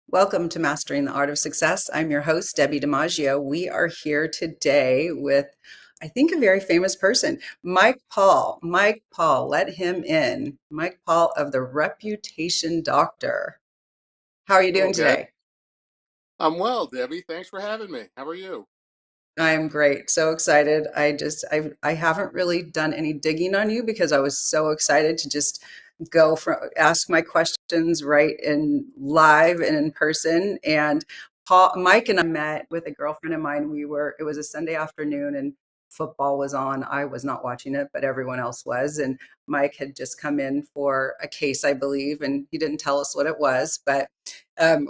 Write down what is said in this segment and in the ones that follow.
Welcome to Mastering the Art of Success. I'm your host, Debbi DiMaggio. We are here today with, I think, a very famous person, Mike Paul. Mike Paul, let him in. Mike Paul of the Reputation Doctor. How are you doing Okay. today? I'm well, Debbie. Thanks for having me. How are you? I'm great. So excited. I haven't really done any digging on you because I was so excited to just go from ask my questions right in live and in person. And Mike and I met with a girlfriend of mine. It was a Sunday afternoon and football was on. I was not watching it, but everyone else was. And Mike had just come in for a case, I believe, and he didn't tell us what it was, but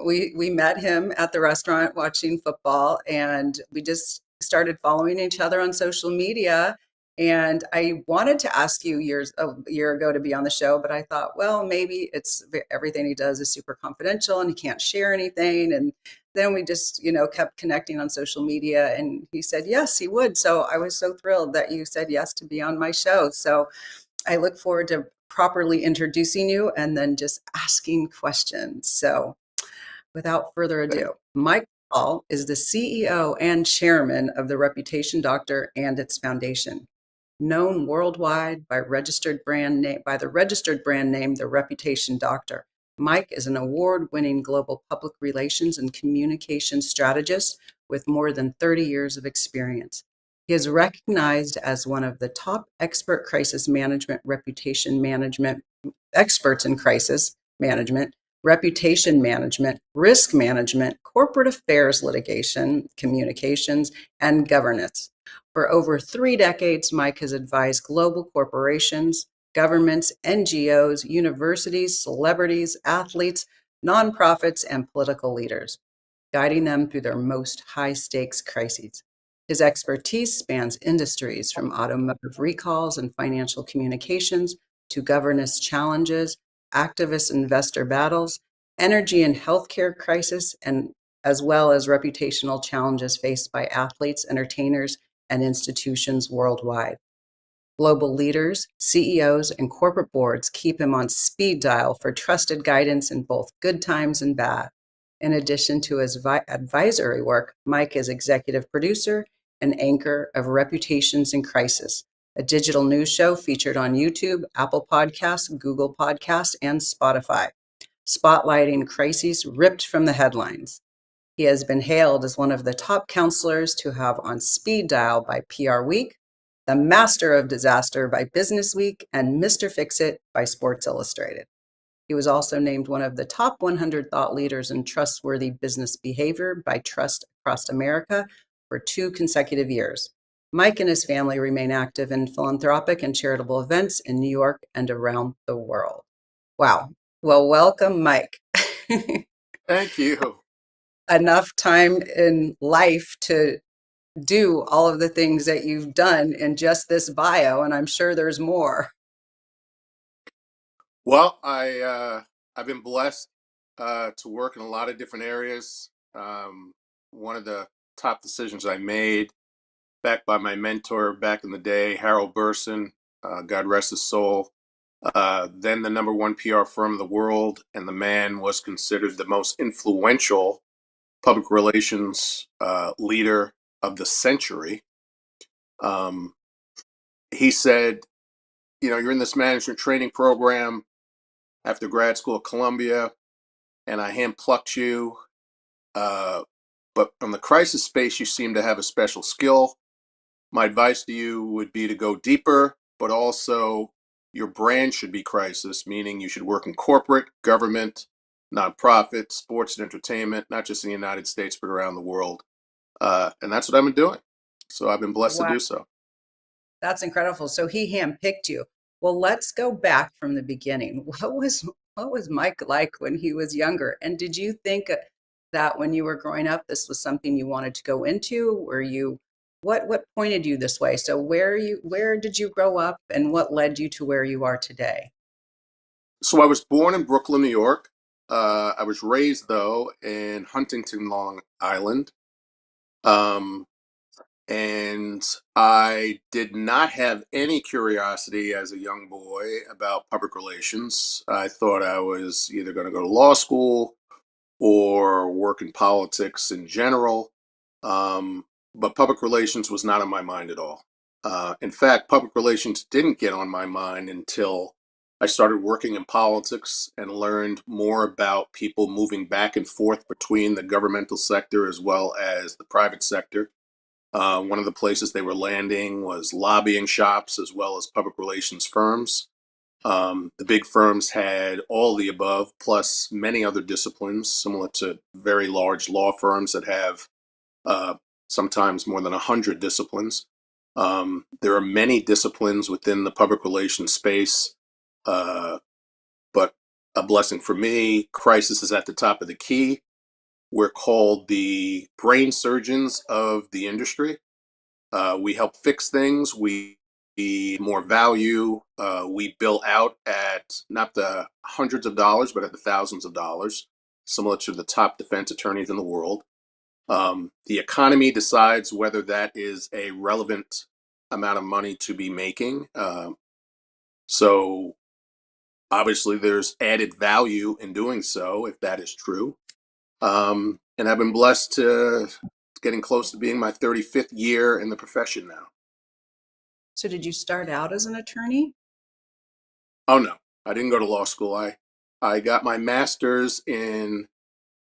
we met him at the restaurant watching football, and we just started following each other on social media. And I wanted to ask you a year ago to be on the show, but I thought, well, maybe everything he does is super confidential and he can't share anything. And then we just, kept connecting on social media, and he said yes, he would. So I was so thrilled that you said yes to be on my show. So I look forward to properly introducing you and then just asking questions. So without further Thank ado, Mike Paul is the CEO and chairman of the Reputation Doctor and its foundation. Known worldwide by the registered brand name The Reputation Doctor, Mike is an award-winning global public relations and communication strategist with more than 30 years of experience. He is recognized as one of the top expert crisis management reputation management experts in crisis management, reputation management, risk management, corporate affairs litigation, communications, and governance. For over 3 decades, Mike has advised global corporations, governments, NGOs, universities, celebrities, athletes, nonprofits, and political leaders, guiding them through their most high stakes crises. His expertise spans industries from automotive recalls and financial communications to governance challenges, activist investor battles, energy and healthcare crisis, and as well as reputational challenges faced by athletes, entertainers, and institutions worldwide. Global leaders, CEOs, and corporate boards keep him on speed dial for trusted guidance in both good times and bad. In addition to his advisory work, Mike is executive producer and anchor of Reputations in Crisis, a digital news show featured on YouTube, Apple Podcasts, Google Podcasts, and Spotify, spotlighting crises ripped from the headlines. He has been hailed as one of the top counselors to have on speed dial by PR Week, the Master of Disaster by Business Week, and Mr. Fixit by Sports Illustrated. He was also named one of the top 100 thought leaders in trustworthy business behavior by Trust Across America for 2 consecutive years. Mike and his family remain active in philanthropic and charitable events in New York and around the world. Wow. Well, welcome, Mike. Thank you. Enough time in life to do all of the things that you've done in just this bio, and I'm sure there's more. Well, I've been blessed to work in a lot of different areas. One of the top decisions I made, backed by my mentor back in the day, Harold Burson, God rest his soul, then the number one PR firm in the world, and the man was considered the most influential public relations leader of the century. Um, he said, you're in this management training program after grad school at Columbia, and I hand plucked you. Uh, but on the crisis space, you seem to have a special skill. My advice to you would be to go deeper, but also your brand should be crisis, meaning you should work in corporate, government, nonprofit, sports and entertainment, not just in the United States, but around the world. And that's what I've been doing. So I've been blessed to Wow, do so. that's incredible. So he handpicked you. Well, let's go back from the beginning. What was Mike like when he was younger? And did you think that when you were growing up, this was something you wanted to go into? What pointed you this way? So where did you grow up, and what led you to where you are today? So I was born in Brooklyn, New York. I was raised, though, in Huntington, Long Island. Um, and I did not have any curiosity as a young boy about public relations. I thought I was either going to go to law school or work in politics in general. Um, but public relations was not on my mind at all. In fact, public relations didn't get on my mind until I started working in politics and learned more about people moving back and forth between the governmental sector as well as the private sector. One of the places they were landing was lobbying shops as well as public relations firms. The big firms had all the above, plus many other disciplines, similar to very large law firms that have uh, sometimes more than 100 disciplines. There are many disciplines within the public relations space, uh, but a blessing for me, crisis is at the top of the key. We're called the brain surgeons of the industry. We help fix things. We need more value. We bill out at not the hundreds of dollars, but at the thousands of dollars, similar to the top defense attorneys in the world. The economy decides whether that is a relevant amount of money to be making. So obviously, there's added value in doing so if that is true. And I've been blessed to getting close to being my 35th year in the profession now. So did you start out as an attorney? Oh no, I didn't go to law school. I got my master's in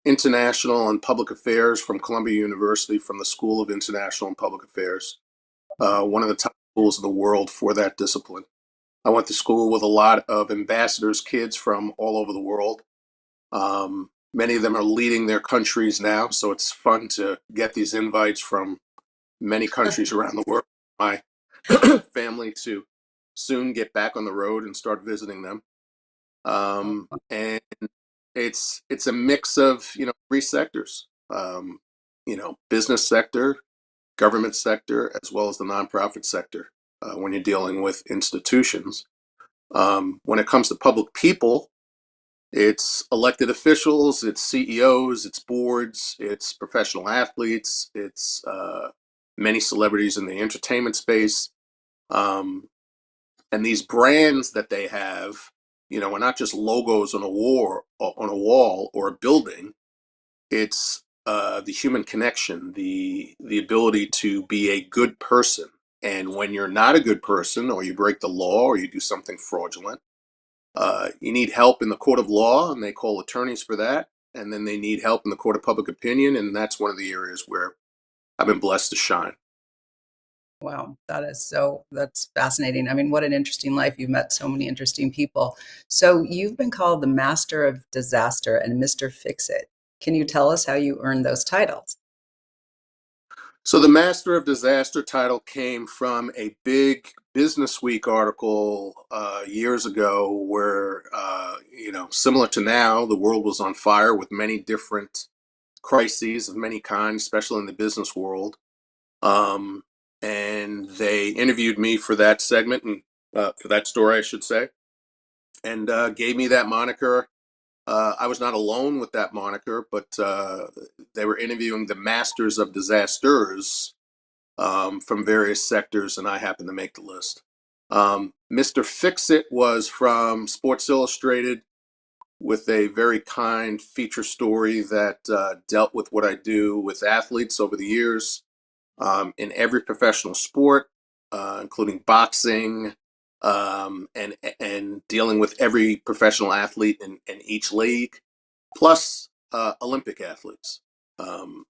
international and public affairs from Columbia University from the School of International and Public Affairs, one of the top schools in the world for that discipline. I went to school with a lot of ambassadors' kids from all over the world. Many of them are leading their countries now, so it's fun to get these invites from many countries around the world. My family to soon get back on the road and start visiting them. And it's a mix of three sectors, business sector, government sector, as well as the nonprofit sector. When you're dealing with institutions, when it comes to public people, it's elected officials, it's CEOs, it's boards, it's professional athletes, it's many celebrities in the entertainment space. Um, and these brands that they have, are not just logos on a wall or a building. It's the human connection, the ability to be a good person. And when you're not a good person, or you break the law, or you do something fraudulent, you need help in the court of law, and they call attorneys for that. And then they need help in the court of public opinion, and that's one of the areas where I've been blessed to shine. Wow, that's fascinating. I mean, what an interesting life. You've met so many interesting people. So you've been called the Master of Disaster and Mr. Fixit. Can you tell us how you earned those titles? So the Master of Disaster title came from a big Business Week article years ago where, similar to now, the world was on fire with many different crises of many kinds, especially in the business world. Um, and they interviewed me for that segment and for that story, I should say, and gave me that moniker. I was not alone with that moniker, but they were interviewing the masters of disasters from various sectors, and I happened to make the list. Mr. Fixit was from Sports Illustrated with a very kind feature story that dealt with what I do with athletes over the years in every professional sport, including boxing, and dealing with every professional athlete in each league, plus Olympic athletes. Um,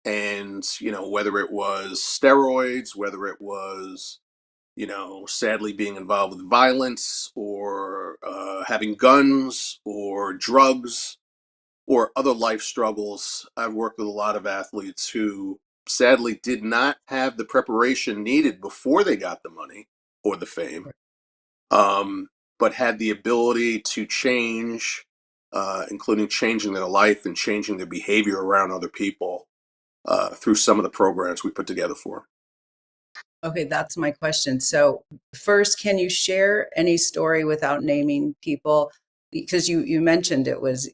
and whether it was steroids, whether it was sadly being involved with violence or having guns or drugs or other life struggles. I've worked with a lot of athletes who sadly did not have the preparation needed before they got the money or the fame, um, but had the ability to change, including changing their life and changing their behavior around other people through some of the programs we put together for 'em. Okay, that's my question. So, first, can you share any story without naming people? Because you mentioned it was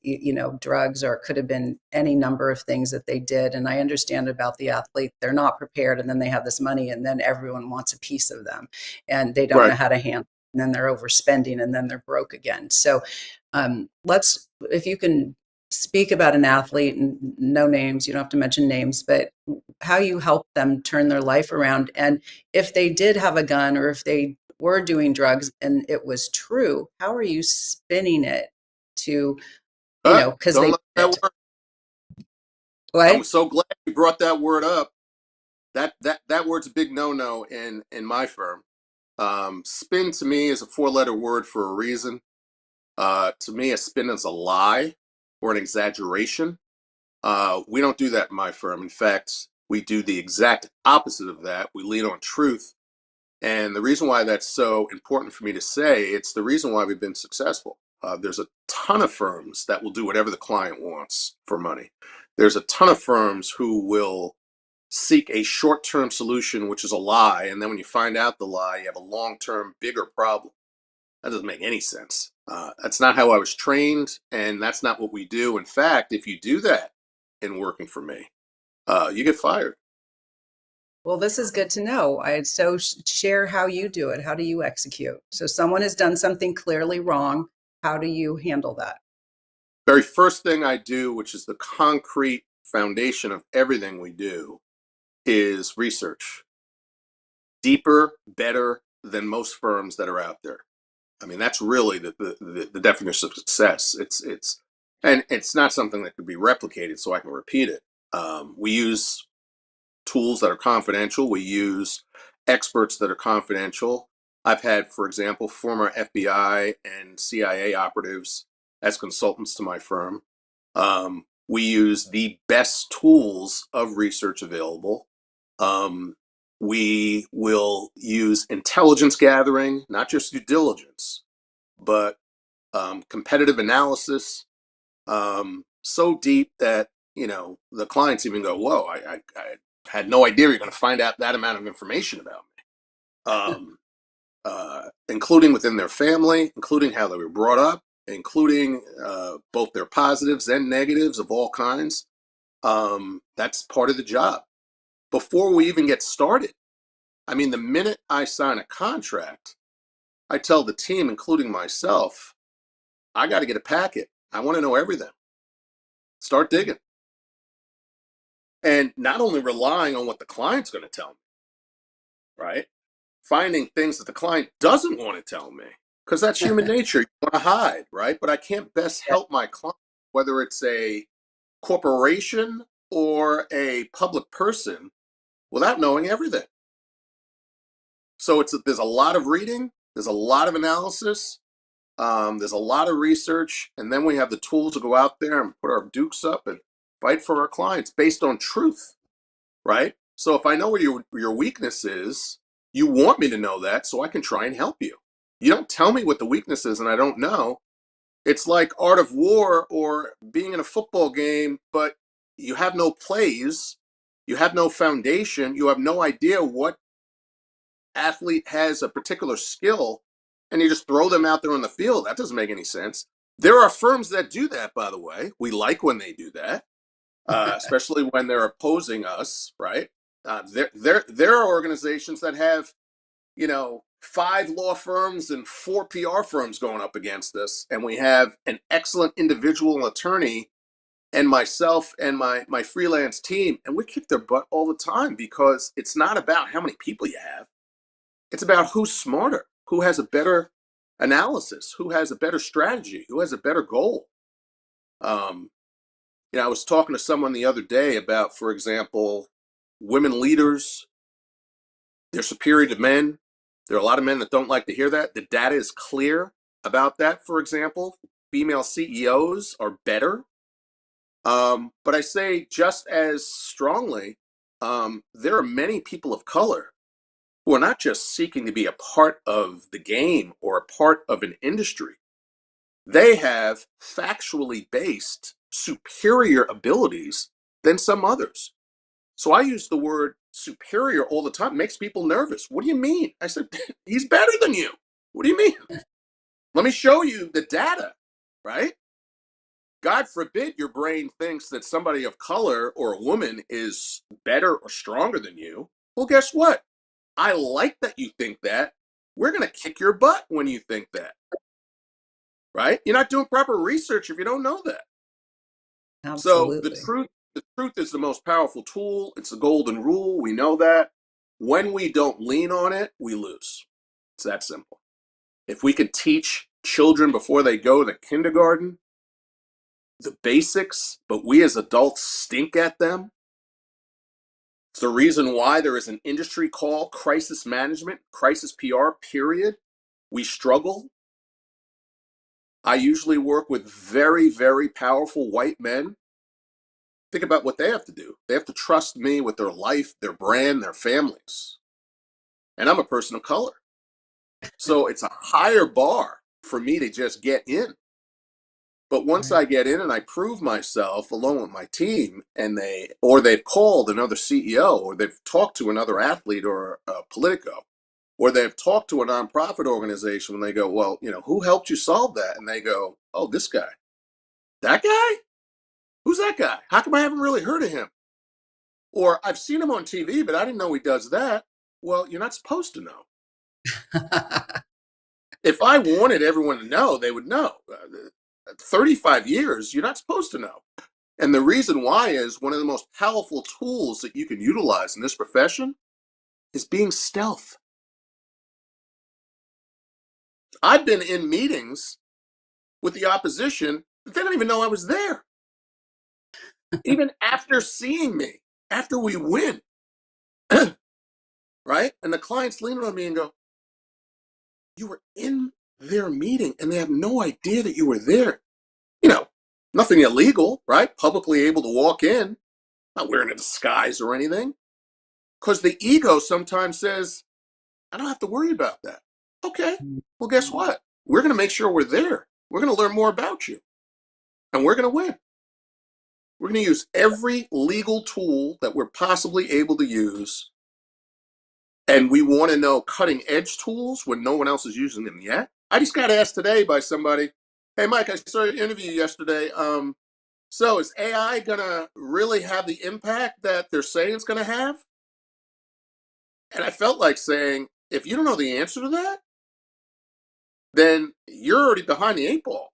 drugs, or it could have been any number of things that they did. And I understand about the athlete; they're not prepared, and then they have this money, and then everyone wants a piece of them, and they don't know Right. how to handle. And then they're overspending, and then they're broke again. So, let's if you can. speak about an athlete, and no names, you don't have to mention names, but how you help them turn their life around. And if they did have a gun or if they were doing drugs and it was true, how are you spinning it to, because Don't they let that did it? word. I'm What? so glad you brought that word up. That word's a big no-no in my firm. Spin to me is a four-letter word for a reason. To me, a spin is a lie or an exaggeration. We don't do that in my firm. In fact, we do the exact opposite of that. We lean on truth. And the reason why that's so important for me to say, it's the reason why we've been successful. There's a ton of firms that will do whatever the client wants for money. There's a ton of firms who will seek a short-term solution, which is a lie. And then when you find out the lie, you have a long-term, bigger problem. That doesn't make any sense. That's not how I was trained, and that's not what we do. In fact, if you do that in working for me, you get fired. Well, this is good to know. Share how you do it. How do you execute? So someone has done something clearly wrong. How do you handle that? Very first thing I do, which is the concrete foundation of everything we do, is research. Deeper, better than most firms that are out there. I mean, that's really the definition of success. And it's not something that could be replicated, so I can repeat it. We use tools that are confidential. We use experts that are confidential. I've had, for example, former FBI and CIA operatives as consultants to my firm. We use the best tools of research available. Um, we will use intelligence gathering, not just due diligence, but competitive analysis, so deep that the clients even go, "Whoa, I had no idea you're going to find out that amount of information about me," including within their family, including how they were brought up, including both their positives and negatives of all kinds. That's part of the job. Before we even get started, I mean, the minute I sign a contract, I tell the team, including myself, I got to get a packet. I want to know everything. Start digging. And not only relying on what the client's going to tell me, right? Finding things that the client doesn't want to tell me, because that's human nature. You want to hide, right? But I can't best Yeah. help my client, whether it's a corporation or a public person, without knowing everything. So there's a lot of reading, there's a lot of analysis, there's a lot of research, and then we have the tools to go out there and put our dukes up and fight for our clients based on truth, right? So if I know where your weakness is, you want me to know that so I can try and help you. You don't tell me what the weakness is and I don't know. It's like Art of War or being in a football game, but you have no plays, you have no foundation, you have no idea what athlete has a particular skill, and you just throw them out there on the field. That doesn't make any sense. There are firms that do that, by the way. We like when they do that, especially when they're opposing us, right? There are organizations that have, five law firms and four PR firms going up against us, and we have an excellent individual attorney and myself and my freelance team, and we kick their butt all the time because it's not about how many people you have. It's about who's smarter, who has a better analysis, who has a better strategy, who has a better goal. Um, I was talking to someone the other day about, for example, women leaders. They're superior to men. There are a lot of men that don't like to hear that. The data is clear about that, for example. Female CEOs are better. But I say just as strongly, there are many people of color who are not just seeking to be a part of the game or a part of an industry. They have factually based superior abilities than some others. So I use the word superior all the time. It makes people nervous. What do you mean? I said, he's better than you. What do you mean? Let me show you the data, right? God forbid your brain thinks that somebody of color or a woman is better or stronger than you. Well, guess what? I like that you think that. We're going to kick your butt when you think that, right? You're not doing proper research if you don't know that. So Absolutely. the truth is the most powerful tool. It's the golden rule. We know that. When we don't lean on it, we lose. It's that simple. If we could teach children before they go to kindergarten the basics, but we as adults stink at them, it's the reason why there is an industry called crisis management, crisis PR, period. We struggle. I usually work with very, very powerful white men. Think about what they have to do. They have to trust me with their life, their brand, their families. And I'm a person of color. So it's a higher bar for me to just get in. But once Right. I get in and I prove myself along with my team, and they've called another CEO, or they've talked to another athlete or a politico, or they've talked to a nonprofit organization, and they go, well, who helped you solve that? And they go, oh, this guy. That guy? Who's that guy? How come I haven't really heard of him? Or I've seen him on TV, but I didn't know he does that. Well, you're not supposed to know. If I wanted everyone to know, they would know. 35 years, you're not supposed to know. And the reason why is one of the most powerful tools that you can utilize in this profession is being stealth. I've been in meetings with the opposition that they don't even know I was there. Even after seeing me, after we win, right? And the clients lean on me and go, you were in their meeting and they have no idea that you were there. You know, Nothing illegal, right? Publicly able to walk in, not wearing a disguise or anything. Because the ego sometimes says, I don't have to worry about that. Okay, well, guess what? We're going to make sure we're there. We're going to learn more about you and we're going to win. We're going to use every legal tool that we're possibly able to use. And we want to know cutting edge tools when no one else is using them yet. I just got asked today by somebody, hey, Mike, I saw your interview yesterday. So is AI going to really have the impact that they're saying it's going to have? And I felt like saying, if you don't know the answer to that, then you're already behind the eight ball.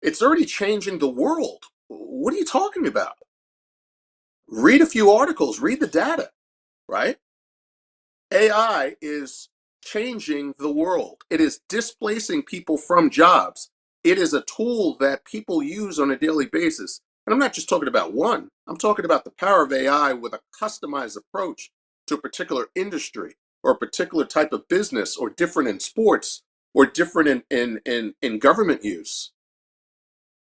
It's already changing the world. What are you talking about? Read a few articles, read the data, right? AI is changing the world. It is displacing people from jobs. It is a tool that people use on a daily basis. And I'm not just talking about one, I'm talking about the power of AI with a customized approach to a particular industry or a particular type of business, or different in sports, or different in government use.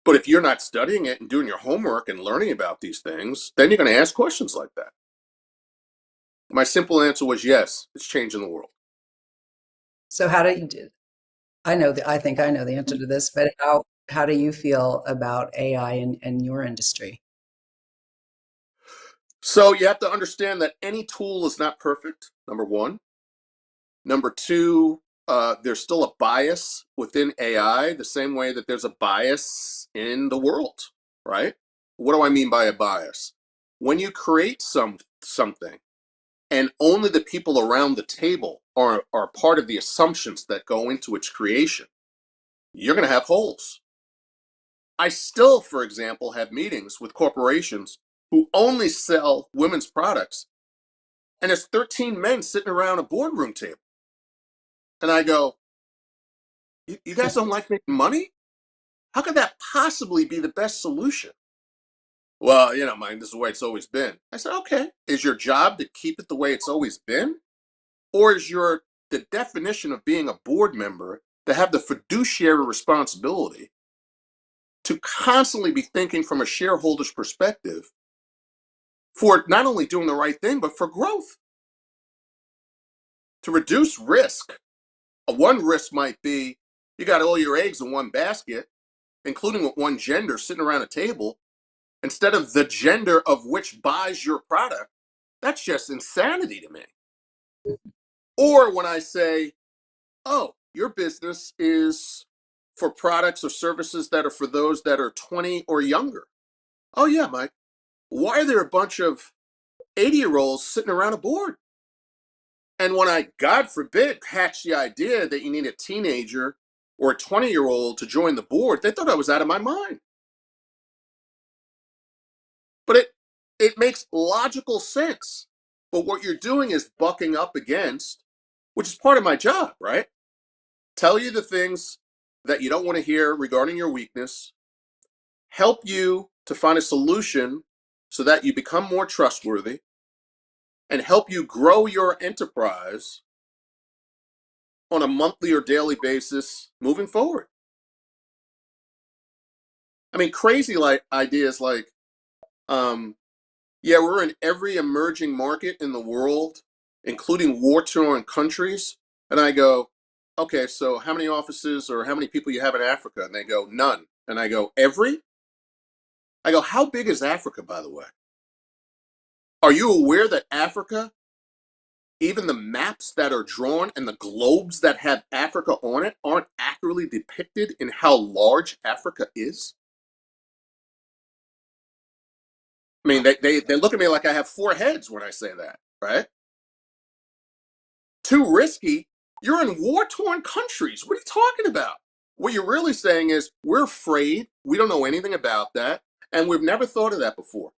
But if you're not studying it and doing your homework and learning about these things, then you're going to ask questions like that. My simple answer was yes, it's changing the world. So how do you do? I think I know the answer to this, but how do you feel about AI in your industry? So you have to understand that any tool is not perfect, number one. Number two, there's still a bias within AI, the same way that there's a bias in the world, right? What do I mean by a bias? When you create something, and only the people around the table are part of the assumptions that go into its creation, you're going to have holes. I still, for example, have meetings with corporations who only sell women's products, and there's 13 men sitting around a boardroom table. And I go, you guys don't like making money? How could that possibly be the best solution? Well, man, this is the way it's always been. I said, okay, is your job to keep it the way it's always been? Or is the definition of being a board member to have the fiduciary responsibility to constantly be thinking from a shareholder's perspective for not only doing the right thing, but for growth, to reduce risk? One risk might be you got all your eggs in one basket, including with one gender sitting around a table, instead of the gender of which buys your product. That's just insanity to me. Or when I say, oh, your business is for products or services that are for those that are 20 or younger. Oh, yeah, Mike. Why are there a bunch of 80-year-olds sitting around a board? And when I, God forbid, hatched the idea that you need a teenager or a 20-year-old to join the board, they thought I was out of my mind. But it makes logical sense. But what you're doing is bucking up against, which is part of my job, right? Tell you the things that you don't want to hear regarding your weakness, help you to find a solution so that you become more trustworthy, and help you grow your enterprise on a monthly or daily basis moving forward. I mean, crazy like ideas like, yeah, we're in every emerging market in the world, including war-torn countries. And I go, okay, so how many offices or how many people you have in Africa? And they go, none. And I go, every? I go, how big is Africa, by the way? Are you aware that Africa, even the maps that are drawn and the globes that have Africa on it, aren't accurately depicted in how large Africa is? I mean, they look at me like I have four heads when I say that, right? Too risky. You're in war-torn countries. What are you talking about? What you're really saying is we're afraid. We don't know anything about that. And we've never thought of that before.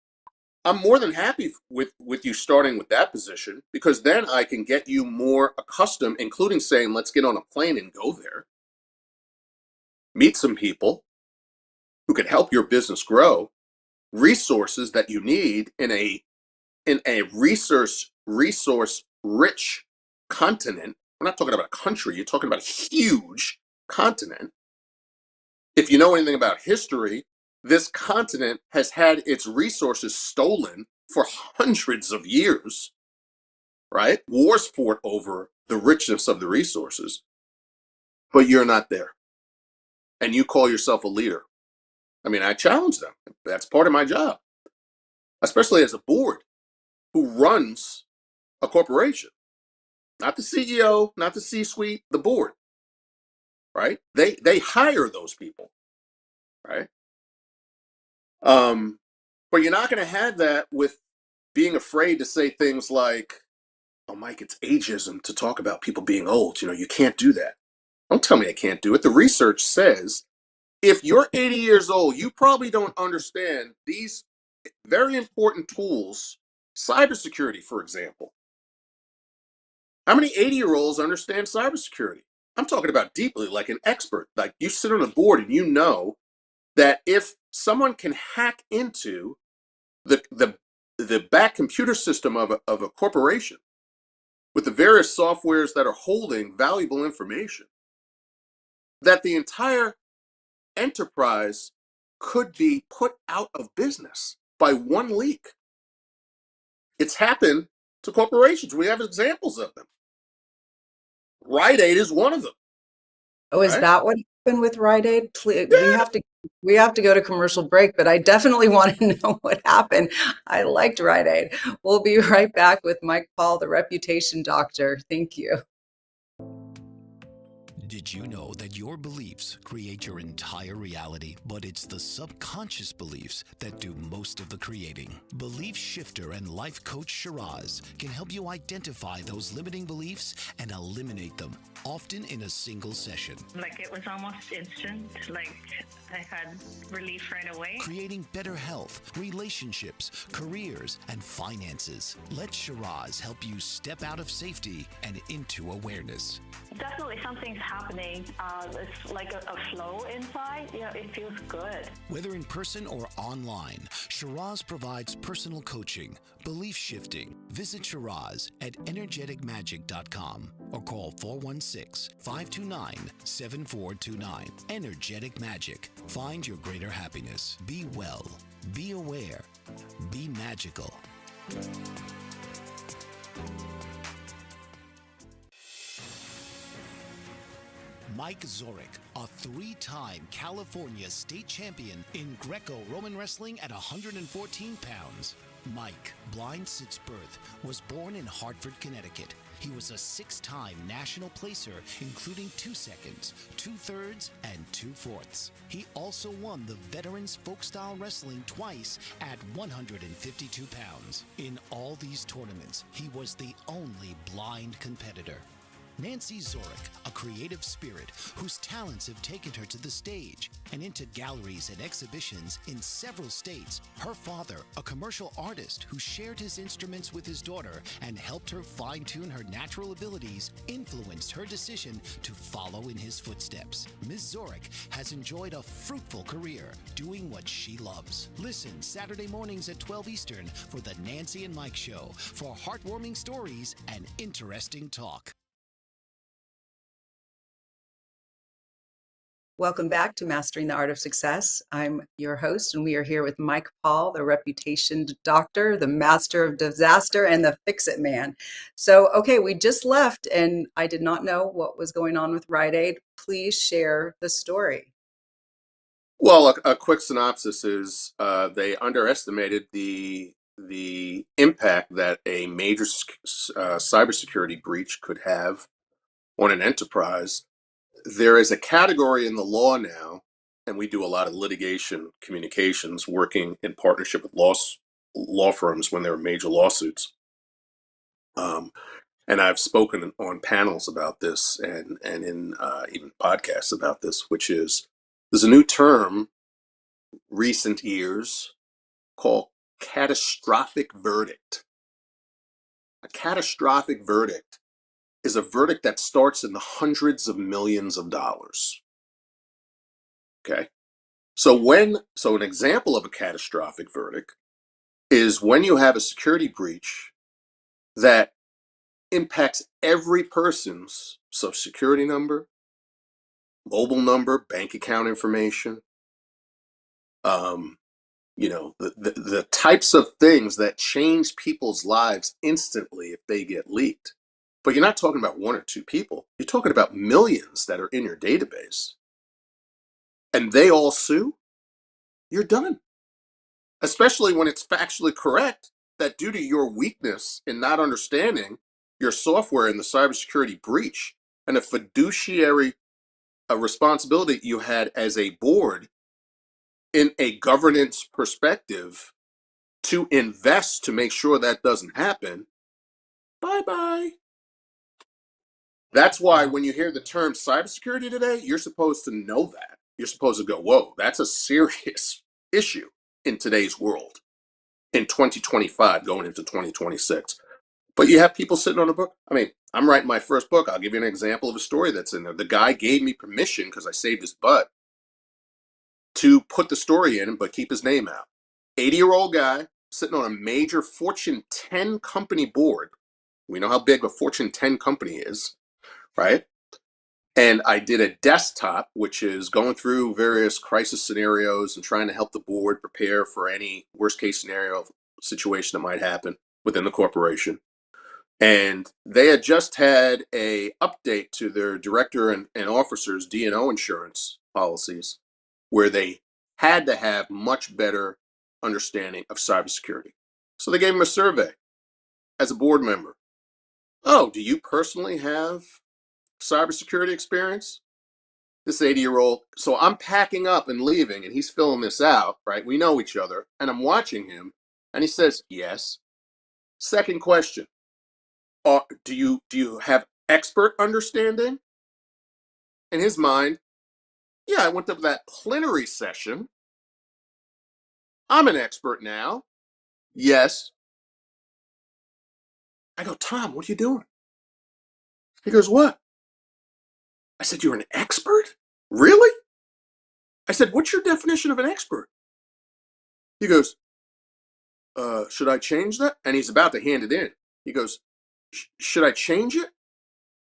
I'm more than happy with you starting with that position, because then I can get you more accustomed, including saying, let's get on a plane and go there. Meet some people who can help your business grow, resources that you need in a resource rich continent. We're not talking about a country, you're talking about a huge continent. If you know anything about history, this continent has had its resources stolen for hundreds of years, right? Wars fought over the richness of the resources, but you're not there. And you call yourself a leader. I mean, I challenge them. That's part of my job, especially as a board who runs a corporation. Not the CEO, not the C-suite, the board, right? They hire those people, right? But you're not going to have that with being afraid to say things like, "Oh, Mike, it's ageism to talk about people being old. You know, you can't do that." Don't tell me I can't do it. The research says if you're 80 years old, you probably don't understand these very important tools, cybersecurity, for example. How many 80-year-olds understand cybersecurity? I'm talking about deeply, like an expert. Like you sit on a board and you know that if someone can hack into the the the back computer system of a corporation with the various softwares that are holding valuable information, that the entire enterprise could be put out of business by one leak. It's happened to corporations. We have examples of them. Rite Aid is one of them, Oh, is right? that what happened with Rite Aid? Yeah. We have to go to commercial break, but I definitely want to know what happened. I liked Rite Aid. We'll be right back with Mike Paul, the reputation doctor. Thank you. Did you know that your beliefs create your entire reality, but it's the subconscious beliefs that do most of the creating? Belief shifter and life coach Shiraz can help you identify those limiting beliefs and eliminate them, often in a single session. Like it was almost instant, like I had relief right away. Creating better health, relationships, careers, and finances. Let Shiraz help you step out of safety and into awareness. Definitely something's happening. It's like a flow inside. You know, it feels good. Whether in person or online, Shiraz provides personal coaching, belief shifting. Visit Shiraz at energeticmagic.com or call 416-529-7429. Energetic Magic. Find your greater happiness. Be well. Be aware. Be magical. Mike Zorek, a three-time California state champion in Greco-Roman wrestling at 114 pounds. Mike, blind since birth, was born in Hartford, Connecticut. He was a six-time national placer, including 2 seconds, 2/3, and 2/4. He also won the Veterans Folk-Style Wrestling twice at 152 pounds. In all these tournaments, he was the only blind competitor. Nancy Zorick, a creative spirit whose talents have taken her to the stage and into galleries and exhibitions in several states. Her father, a commercial artist who shared his instruments with his daughter and helped her fine-tune her natural abilities, influenced her decision to follow in his footsteps. Ms. Zorick has enjoyed a fruitful career doing what she loves. Listen Saturday mornings at 12 Eastern for the Nancy and Mike Show for heartwarming stories and interesting talk. Welcome back to Mastering the Art of Success. I'm your host, and we are here with Mike Paul, the reputation doctor, the master of disaster, and the Fixit man. So, okay, we just left, and I did not know what was going on with Rite Aid. Please share the story. Well, a quick synopsis is they underestimated the impact that a major cybersecurity breach could have on an enterprise. There is a category in the law now, and we do a lot of litigation communications working in partnership with law firms when there are major lawsuits. And I've spoken on panels about this and in even podcasts about this, which is there's a new term recent years called catastrophic verdict. A catastrophic verdict is a verdict that starts in the hundreds of millions of dollars. Okay. So an example of a catastrophic verdict is when you have a security breach that impacts every person's social security number, mobile number, bank account information, the types of things that change people's lives instantly if they get leaked. But you're not talking about one or two people. You're talking about millions that are in your database. And they all sue, you're done. Especially when it's factually correct that due to your weakness in not understanding your software in the cybersecurity breach and a fiduciary responsibility you had as a board in a governance perspective to invest to make sure that doesn't happen, bye-bye. That's why when you hear the term cybersecurity today, you're supposed to know that. You're supposed to go, whoa, that's a serious issue in today's world, in 2025, going into 2026. But you have people sitting on a book. I mean, I'm writing my first book. I'll give you an example of a story that's in there. The guy gave me permission, because I saved his butt, to put the story in, but keep his name out. 80-year-old guy sitting on a major Fortune 10 company board. We know how big a Fortune 10 company is, right? And I did a desktop, which is going through various crisis scenarios and trying to help the board prepare for any worst case scenario situation that might happen within the corporation. And they had just had a update to their director and officers' D&O insurance policies, where they had to have much better understanding of cybersecurity. So they gave them a survey as a board member. Oh, do you personally have cybersecurity experience? This 80-year-old. So I'm packing up and leaving, and he's filling this out, right? We know each other, and I'm watching him, and he says, yes. Second question. Do you have expert understanding? In his mind, yeah, I went to that plenary session. I'm an expert now. Yes. I go, Tom, what are you doing? He goes, what? I said, you're an expert? Really? I said, what's your definition of an expert? He goes, should I change that? And he's about to hand it in. He goes, should I change it?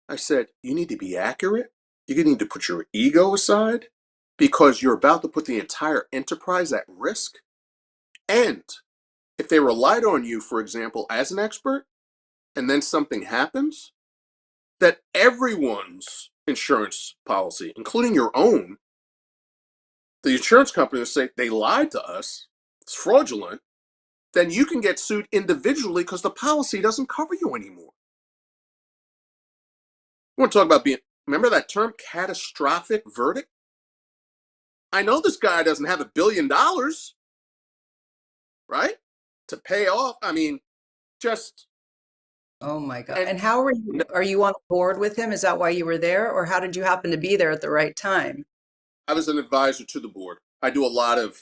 I said, you need to be accurate. You need to put your ego aside, because you're about to put the entire enterprise at risk. And if they relied on you, for example, as an expert, and then something happens, that everyone's insurance policy, including your own, the insurance company will say they lied to us, it's fraudulent, then you can get sued individually because the policy doesn't cover you anymore. You want to talk about remember that term, catastrophic verdict? I know this guy doesn't have $1 billion, right, to pay off. I mean, just Oh my God. And And how are you on board with him? Is that why you were there? Or how did you happen to be there at the right time? I was an advisor to the board. I do a lot of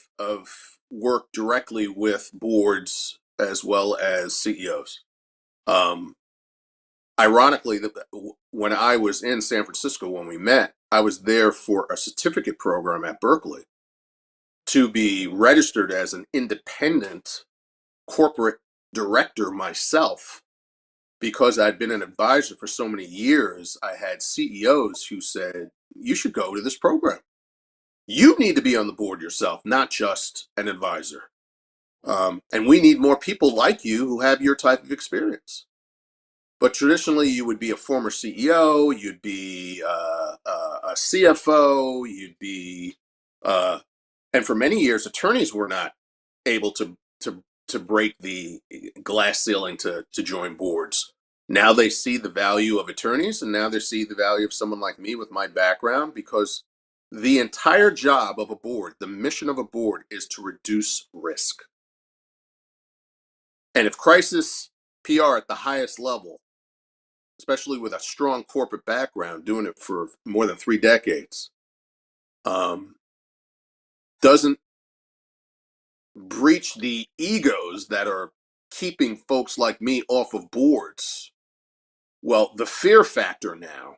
work directly with boards as well as CEOs. Um, Ironically, when I was in San Francisco when we met, I was there for a certificate program at Berkeley to be registered as an independent corporate director myself. Because I'd been an advisor for so many years, I had CEOs who said, you should go to this program. You need to be on the board yourself, not just an advisor. And we need more people like you who have your type of experience. But traditionally, you would be a former CEO, you'd be a CFO, you'd be, and for many years, attorneys were not able to break the glass ceiling to join boards. Now they see the value of attorneys, and now they see the value of someone like me with my background, because the entire job of a board, the mission of a board, is to reduce risk. And if crisis PR at the highest level, especially with a strong corporate background, doing it for more than 3 decades, doesn't breach the egos that are keeping folks like me off of boards, well, the fear factor now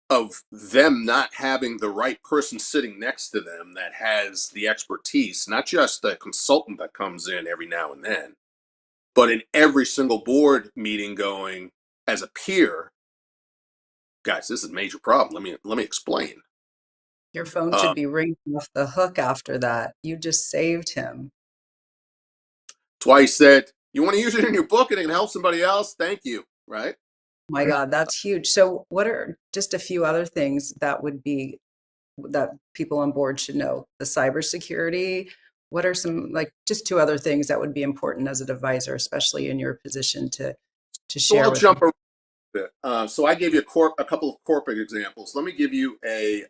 of them not having the right person sitting next to them that has the expertise, not just the consultant that comes in every now and then, but in every single board meeting going as a peer, guys, this is a major problem. Let me explain. Your phone Uh, should be ringing off the hook after that. You just saved him. that's why he said, you want to use it in your book and it can help somebody else? Thank you. Right? My God, that's huge. So, what are just a few other things that people on board should know? The cybersecurity. What are some, like, just two other things that would be important as an advisor, especially in your position to So share I'll with jump people? around a bit. So I gave you a couple of corporate examples. Let me give you a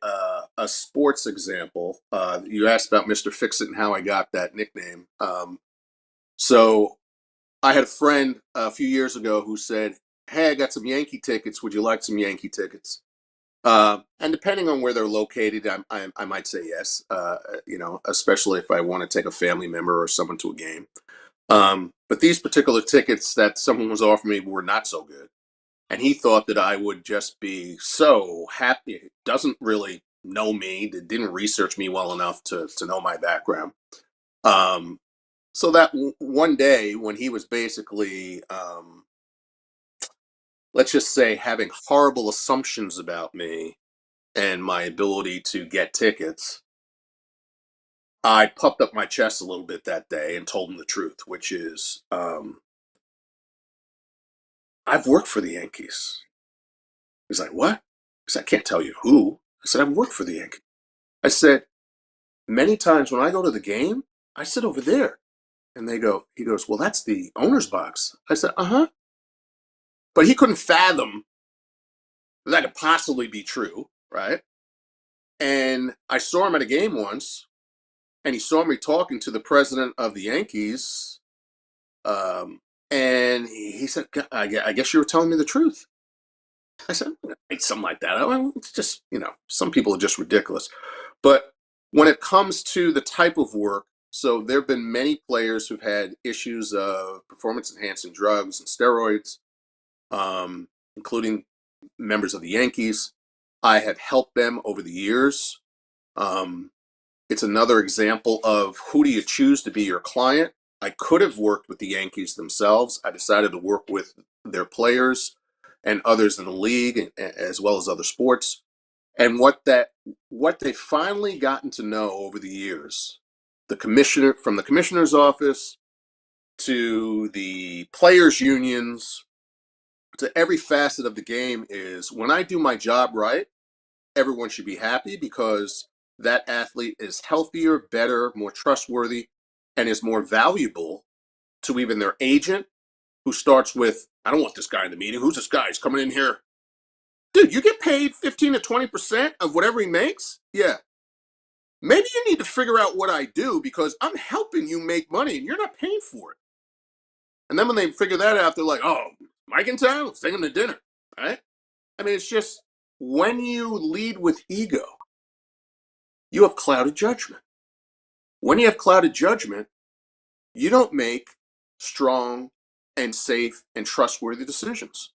sports example. You asked about Mr. Fixit and how I got that nickname. So I had a friend a few years ago who said, "Hey, I got some Yankee tickets. Would you like some Yankee tickets?" And depending on where they're located, I might say yes. Especially if I want to take a family member or someone to a game. But these particular tickets that someone was offering me were not so good. And he thought that I would just be so happy. Doesn't really know me, didn't research me well enough to know my background. Um, so that one day when he was basically, let's just say, having horrible assumptions about me and my ability to get tickets, I puffed up my chest a little bit that day and told him the truth, which is, I've worked for the Yankees. He's like, what? I said, I can't tell you who. I said, I've worked for the Yankees. I said, many times when I go to the game, I sit over there. And he goes, well, that's the owner's box. I said, uh-huh. But he couldn't fathom that could possibly be true, right? And I saw him at a game once, and he saw me talking to the president of the Yankees. And he said, I guess you were telling me the truth. I said, something like that. It's just, some people are just ridiculous. But when it comes to the type of work, so there have been many players who've had issues of performance enhancing drugs and steroids, including members of the Yankees. I have helped them over the years. It's another example of who do you choose to be your client. I could have worked with the Yankees themselves. I decided to work with their players and others in the league, as well as other sports. And what they finally gotten to know over the years, from the commissioner's office to the players' unions, to every facet of the game, is when I do my job right, everyone should be happy because that athlete is healthier, better, more trustworthy, and is more valuable to even their agent, who starts with, I don't want this guy in the meeting. Who's this guy? He's coming in here. Dude, you get paid 15 to 20% of whatever he makes? Yeah. Maybe you need to figure out what I do because I'm helping you make money and you're not paying for it. And then when they figure that out, they're like, oh, Mike in town, let's take him to dinner, right? I mean, it's just when you lead with ego, you have clouded judgment. When you have clouded judgment, you don't make strong and safe and trustworthy decisions.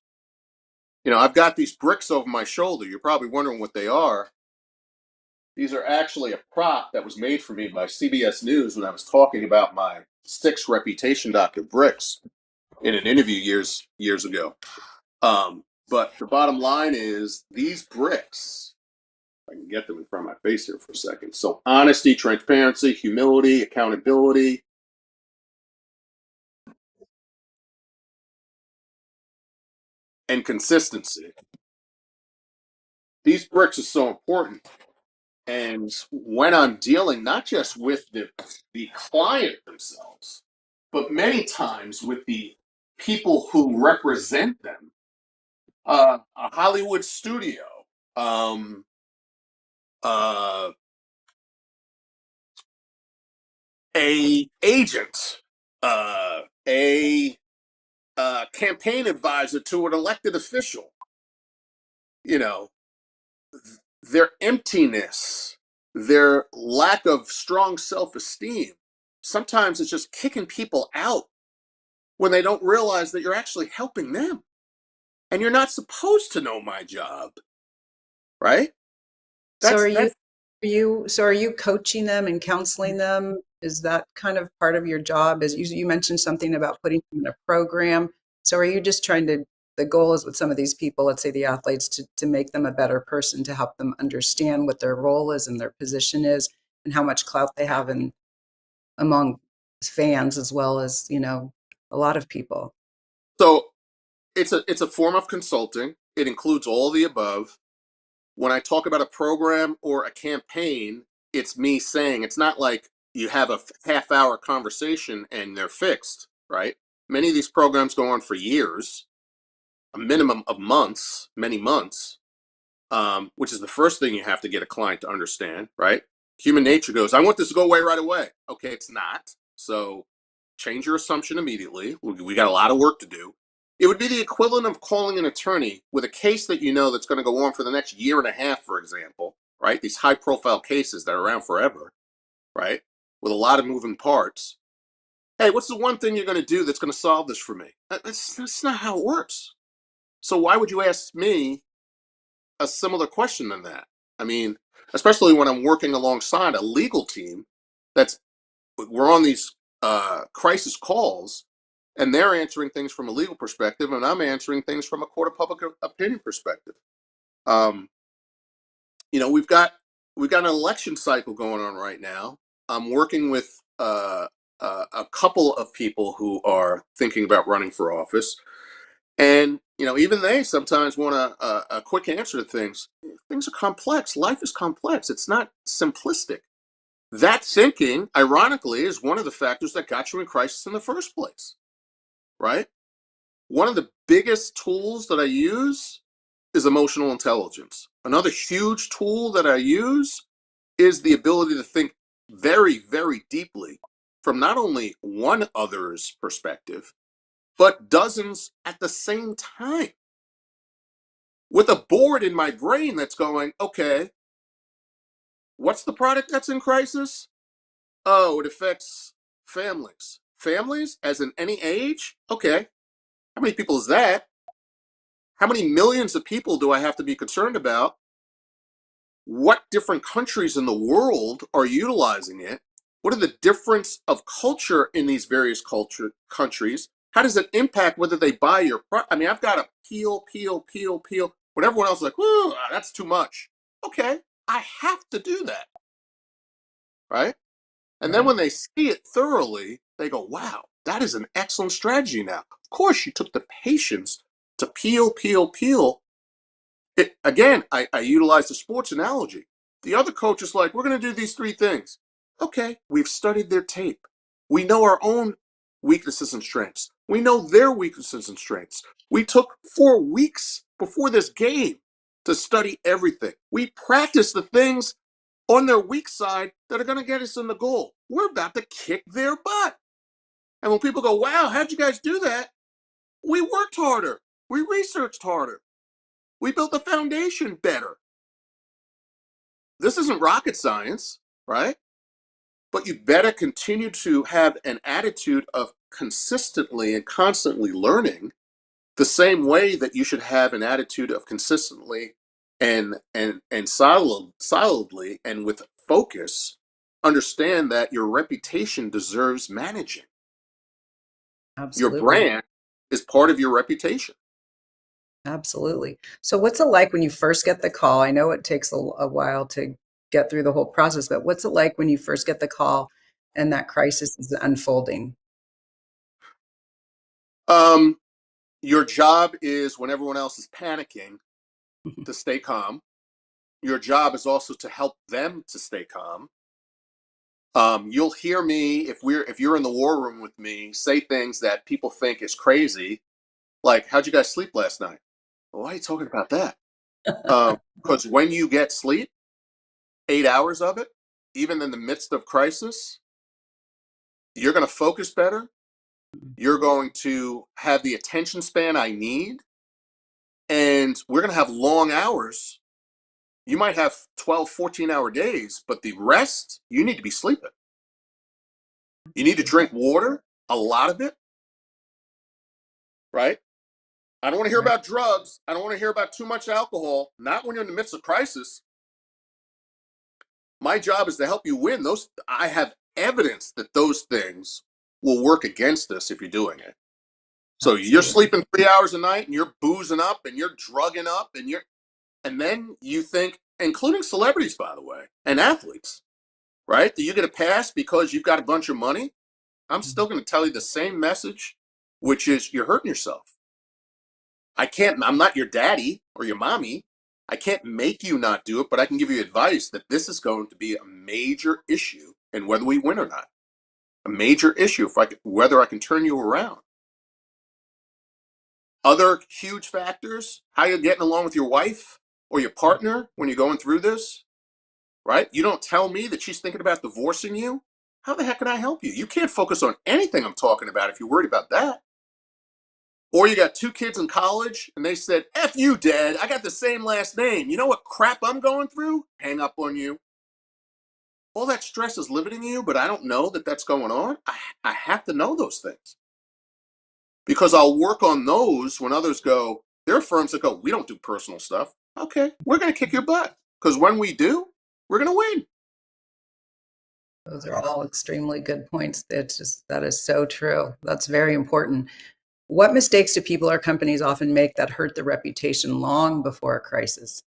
I've got these bricks over my shoulder. You're probably wondering what they are. These are actually a prop that was made for me by CBS News when I was talking about my 6 reputation doctor bricks in an interview years ago. But the bottom line is these bricks, if I can get them in front of my face here for a second. So honesty, transparency, humility, accountability, and consistency. These bricks are so important. And when I'm dealing not just with the client themselves, but many times with the people who represent them, a Hollywood studio, um, uh, a agent, a campaign advisor to an elected official, you know, their emptiness, their lack of strong self-esteem, sometimes it's just kicking people out when they don't realize that you're actually helping them. And you're not supposed to know my job, right? So That's are that's you coaching them and counseling them? Is that kind of part of your job? As you mentioned something about putting them in a program. So are you just trying to, the goal is with some of these people, let's say the athletes, to make them a better person, to help them understand what their role is and their position is and how much clout they have in among fans as well as, a lot of people. so it's a form of consulting. It includes all the above. When I talk about a program or a campaign, it's me saying it's not like you have a half-hour conversation and they're fixed, right? Many of these programs go on for years, a minimum of months, many months, which is the first thing you have to get a client to understand, right? Human nature goes, I want this to go away right away. Okay, it's not. So change your assumption immediately. We got a lot of work to do. It would be the equivalent of calling an attorney with a case that that's going to go on for the next year and a half, for example, right? These high profile cases that are around forever, right? With a lot of moving parts. Hey, what's the one thing you're going to do that's going to solve this for me? That's not how it works. So why would you ask me a similar question than that? I mean, especially when I'm working alongside a legal team that's we're on these crisis calls and they're answering things from a legal perspective and I'm answering things from a court of public opinion perspective. um, we've got an election cycle going on right now. I'm working with a couple of people who are thinking about running for office, and even they sometimes want a quick answer to things. Things are complex. Life is complex. It's not simplistic. That thinking, ironically, is one of the factors that got you in crisis in the first place, right? One of the biggest tools that I use is emotional intelligence. Another huge tool that I use is the ability to think very, very deeply from not only one other's perspective, but dozens at the same time. With a board in my brain that's going, okay, what's the product that's in crisis? Oh, it affects families. Families, as in any age? Okay. How many people is that? How many millions of people do I have to be concerned about? What different countries in the world are utilizing it? What are the difference of culture in these various countries? How does it impact whether they buy your product? I mean, I've got to peel. When everyone else is like, whoa, that's too much. Okay, I have to do that, right? And then Right. when they see it thoroughly, they go, wow, that is an excellent strategy now. Of course, you took the patience to peel. Again, I utilize the sports analogy. The other coach is like, we're going to do these 3 things. Okay, we've studied their tape. We know our own weaknesses and strengths. We know their weaknesses and strengths. We took 4 weeks before this game to study everything. We practiced the things on their weak side that are going to get us in the goal. We're about to kick their butt. And when people go, wow, how'd you guys do that? We worked harder. We researched harder. We built the foundation better. This isn't rocket science, right? But you better continue to have an attitude of consistently and constantly learning, the same way that you should have an attitude of consistently and solidly and with focus understand that your reputation deserves managing. Your Absolutely. brand is part of your reputation. Absolutely. So what's it like when you first get the call? I know it takes a while to get through the whole process, but what's it like when you first get the call and that crisis is unfolding? um your job is, when everyone else is panicking, to stay calm. Your job is also to help them to stay calm. You'll hear me, if you're in the war room with me, say things that people think is crazy, like, "How'd you guys sleep last night?" Well, why are you talking about that? Because when you get sleep, 8 hours of it, even in the midst of crisis, you're going to focus better. You're going to have the attention span I need, and we're going to have long hours. You might have 12, 14-hour days, but the rest, you need to be sleeping. You need to drink water, a lot of it, right? I don't want to hear Right. about drugs. I don't want to hear about too much alcohol. Not when you're in the midst of crisis. My job is to help you win. I have evidence that those things will work against us if you're doing it. So you're Absolutely. sleeping 3 hours a night and you're boozing up and you're drugging up and then you think, including celebrities, by the way, and athletes, right? That you get a pass because you've got a bunch of money. I'm still going to tell you the same message, which is you're hurting yourself. I'm not your daddy or your mommy. I can't make you not do it, but I can give you advice that this is going to be a major issue in whether we win or not. A major issue whether I can turn you around. Other huge factors, how you're getting along with your wife or your partner when you're going through this, right? You don't tell me that she's thinking about divorcing you. How the heck can I help you? You can't focus on anything I'm talking about if you're worried about that. Or you got two kids in college and they said, F you, dad, I got the same last name. You know what crap I'm going through? Hang up on you. All that stress is limiting you, but I don't know that that's going on. I have to know those things because I'll work on those when others go, there are firms that go, we don't do personal stuff. Okay, we're going to kick your butt because when we do, we're going to win. Those are all extremely good points. That is so true. That's very important. What mistakes do people or companies often make that hurt the reputation long before a crisis?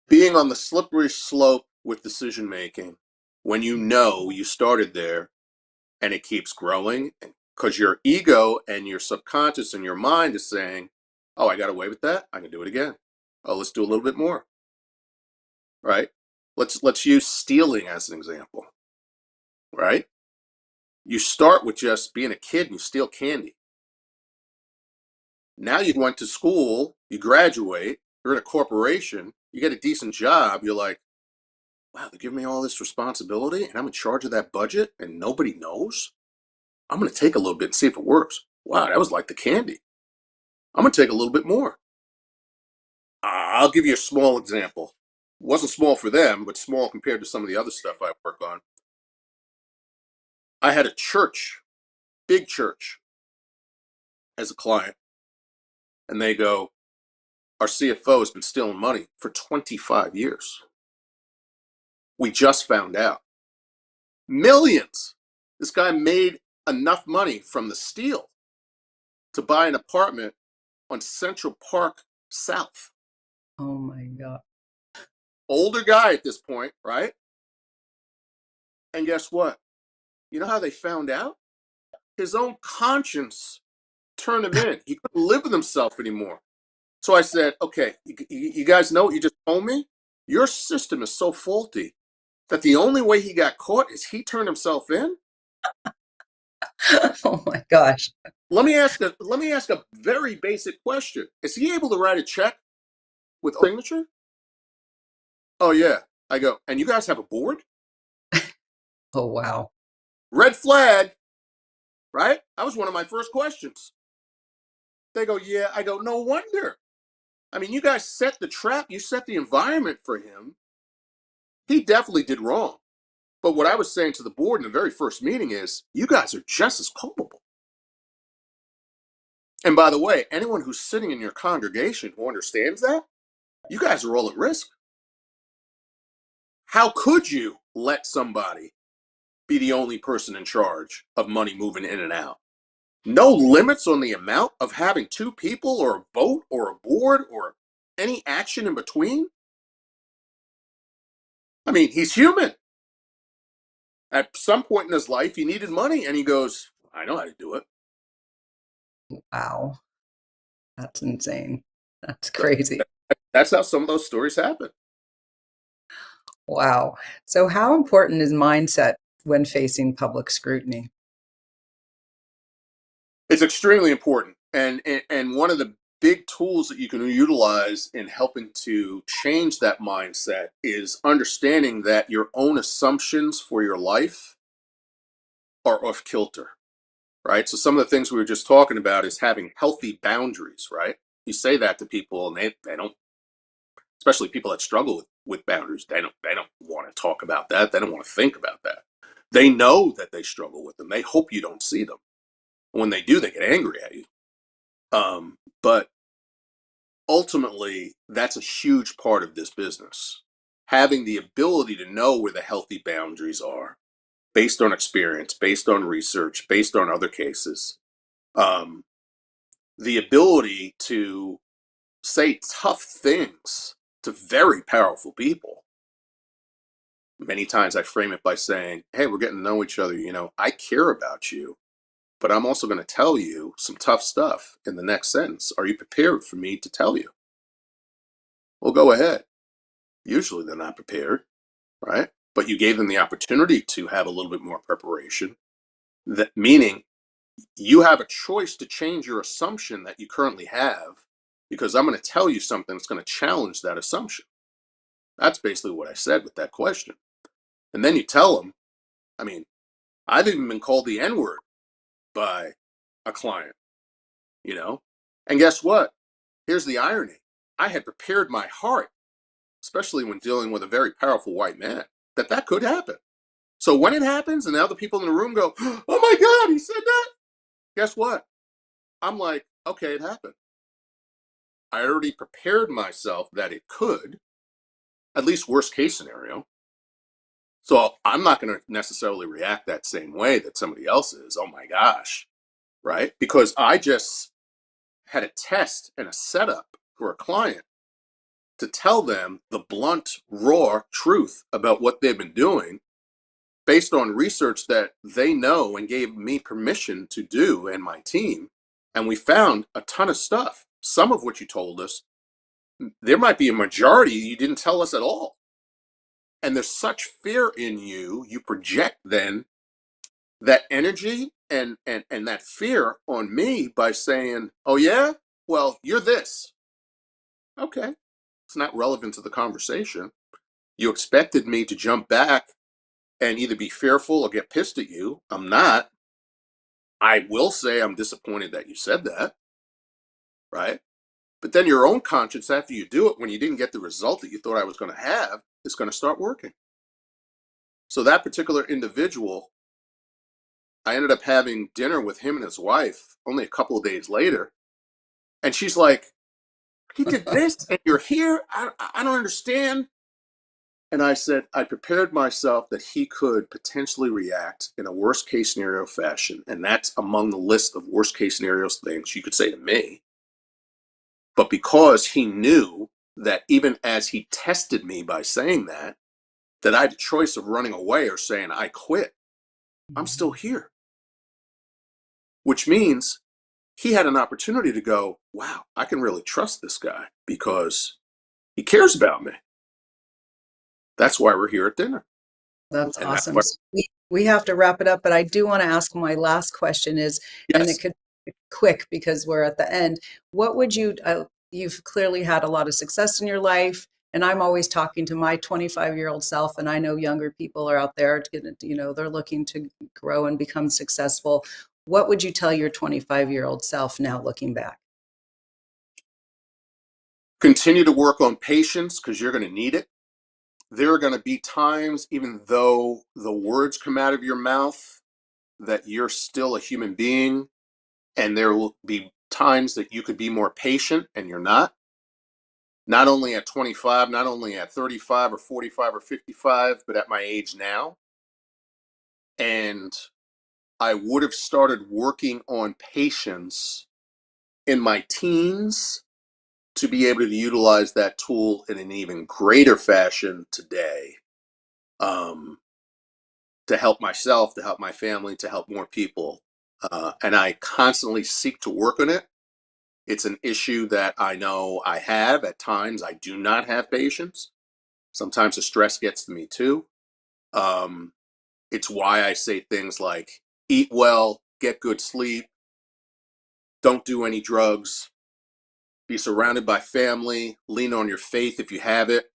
Being on the slippery slope with decision making when you know you started there and it keeps growing because your ego and your subconscious and your mind is saying, oh, I got away with that, I can do it again. Oh, let's do a little bit more, right? Let's use stealing as an example, right? You start with just being a kid and you steal candy. Now you went to school, you graduate, you're in a corporation, you get a decent job, you're like, wow, they're giving me all this responsibility and I'm in charge of that budget and nobody knows. I'm going to take a little bit and see if it works. Wow, that was like the candy. I'm going to take a little bit more. I'll give you a small example. It wasn't small for them, but small compared to some of the other stuff I work on. I had a church, big church, as a client, and they go, our CFO has been stealing money for 25 years. We just found out. Millions. This guy made enough money from the steal to buy an apartment on Central Park South. Oh my God. Older guy at this point, right? And guess what? You know how they found out? His own conscience turned him in. He couldn't live with himself anymore. So I said, okay, you guys know what you just told me? Your system is so faulty that the only way he got caught is he turned himself in. Oh my gosh. Let me ask a very basic question. Is he able to write a check with signature? Oh yeah. I go, and you guys have a board? Oh wow. Red flag. right? That was one of my first questions. They go, yeah. I go, no wonder. I mean, you guys set the trap, you set the environment for him. He definitely did wrong. But what I was saying to the board in the very first meeting is, you guys are just as culpable. And by the way, anyone who's sitting in your congregation who understands that, you guys are all at risk. How could you let somebody be the only person in charge of money moving in and out? No limits on the amount of having two people or a vote or a board or any action in between? I mean, he's human. At some point in his life, he needed money, and he goes, I know how to do it. Wow. That's insane. That's crazy. That's how some of those stories happen. Wow. So how important is mindset when facing public scrutiny? It's extremely important. And one of the big tools that you can utilize in helping to change that mindset is understanding that your own assumptions for your life are off kilter, right? So some of the things we were just talking about is having healthy boundaries, right? You say that to people and they don't, especially people that struggle with boundaries, they don't want to talk about that. They don't want to think about that. They know that they struggle with them. They hope you don't see them. When they do, they get angry at you. But ultimately, that's a huge part of this business. Having the ability to know where the healthy boundaries are based on experience, based on research, based on other cases. Um, the ability to say tough things to very powerful people. Many times I frame it by saying, hey, we're getting to know each other. I care about you, but I'm also going to tell you some tough stuff in the next sentence. Are you prepared for me to tell you? Well, go ahead. Usually they're not prepared, right? But you gave them the opportunity to have a little bit more preparation. That meaning you have a choice to change your assumption that you currently have, because I'm going to tell you something that's going to challenge that assumption. That's basically what I said with that question. And then you tell them, I mean, I've even been called the N word by a client, you know? And guess what? Here's the irony. I had prepared my heart, especially when dealing with a very powerful white man, that could happen. So when it happens and the other people in the room go, oh my God, he said that. Guess what? I'm like, okay, it happened. I already prepared myself that it could, at least worst case scenario. So I'm not going to necessarily react that same way that somebody else is. Oh my gosh, right? Because I just had a test and a setup for a client to tell them the blunt, raw truth about what they've been doing based on research that they know and gave me permission to do and my team. And we found a ton of stuff, some of which you told us. There might be a majority you didn't tell us at all. And there's such fear in you, you project then that energy and that fear on me by saying, oh yeah, well, you're this. Okay, it's not relevant to the conversation. You expected me to jump back and either be fearful or get pissed at you. I'm not. I will say I'm disappointed that you said that, right? But then your own conscience, after you do it, when you didn't get the result that you thought I was going to have, is going to start working. So that particular individual, I ended up having dinner with him and his wife only a couple of days later. And she's like, he did this and you're here? I don't understand. And I said, I prepared myself that he could potentially react in a worst case scenario fashion. And that's among the list of worst case scenarios things you could say to me. But because he knew that even as he tested me by saying that I had a choice of running away or saying, I quit, I'm still here. Which means he had an opportunity to go, wow, I can really trust this guy because he cares about me. That's why we're here at dinner. That's And that's awesome. why, So we have to wrap it up, but I do want to ask my last question is, and it yes, could be quick because we're at the end. What would you've clearly had a lot of success in your life, and I'm always talking to my 25-year-old self, and I know younger people are out there, they're looking to grow and become successful. what would you tell your 25-year-old self now looking back? Continue to work on patience because you're going to need it. There are going to be times, even though the words come out of your mouth, that you're still a human being, and there will be times that you could be more patient and you're not. Not only at 25, not only at 35 or 45 or 55, but at my age now. And I would have started working on patience in my teens to be able to utilize that tool in an even greater fashion today, to help myself, to help my family, to help more people. And I constantly seek to work on it. It's an issue that I know I have. At times, I do not have patience. Sometimes the stress gets to me too. It's why I say things like eat well, get good sleep, don't do any drugs, be surrounded by family, lean on your faith if you have it,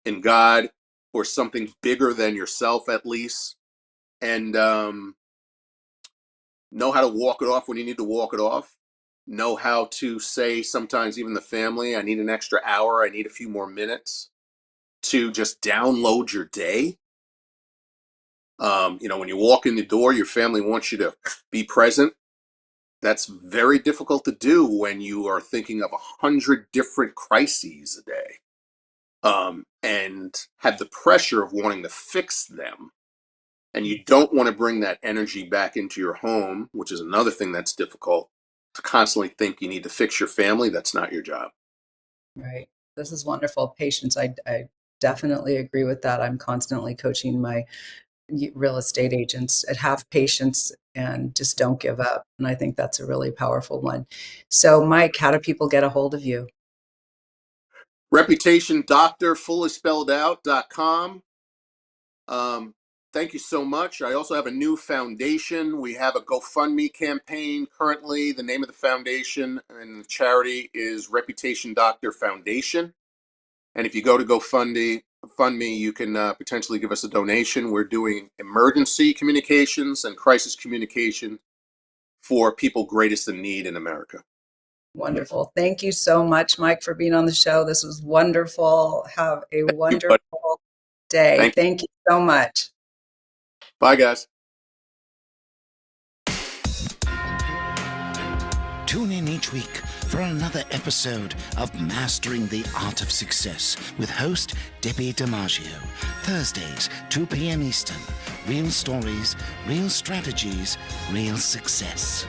in God or something bigger than yourself at least, and know how to walk it off when you need to walk it off. Know how to say sometimes even the family, I need an extra hour, I need a few more minutes to just download your day. When you walk in the door, your family wants you to be present. That's very difficult to do when you are thinking of 100 different crises a day, and have the pressure of wanting to fix them. And you don't want to bring that energy back into your home, which is another thing that's difficult, to constantly think you need to fix your family. That's not your job. Right. This is wonderful. Patience. I definitely agree with that. I'm constantly coaching my real estate agents and have patience and just don't give up. And I think that's a really powerful one. So, Mike, how do people get a hold of you? Reputation Doctor, fully spelled out.com. Thank you so much. I also have a new foundation. We have a GoFundMe campaign currently. The name of the foundation and the charity is Reputation Doctor Foundation. And if you go to GoFundMe, you can potentially give us a donation. We're doing emergency communications and crisis communication for people greatest in need in America. Wonderful. Thank you so much, Mike, for being on the show. This was wonderful. Have a Thank you, wonderful buddy. day. Thank you. Thank you so much. Bye, guys. Tune in each week for another episode of Mastering the Art of Success with host Debbi DiMaggio. Thursdays, 2 p.m. Eastern. Real stories, real strategies, real success.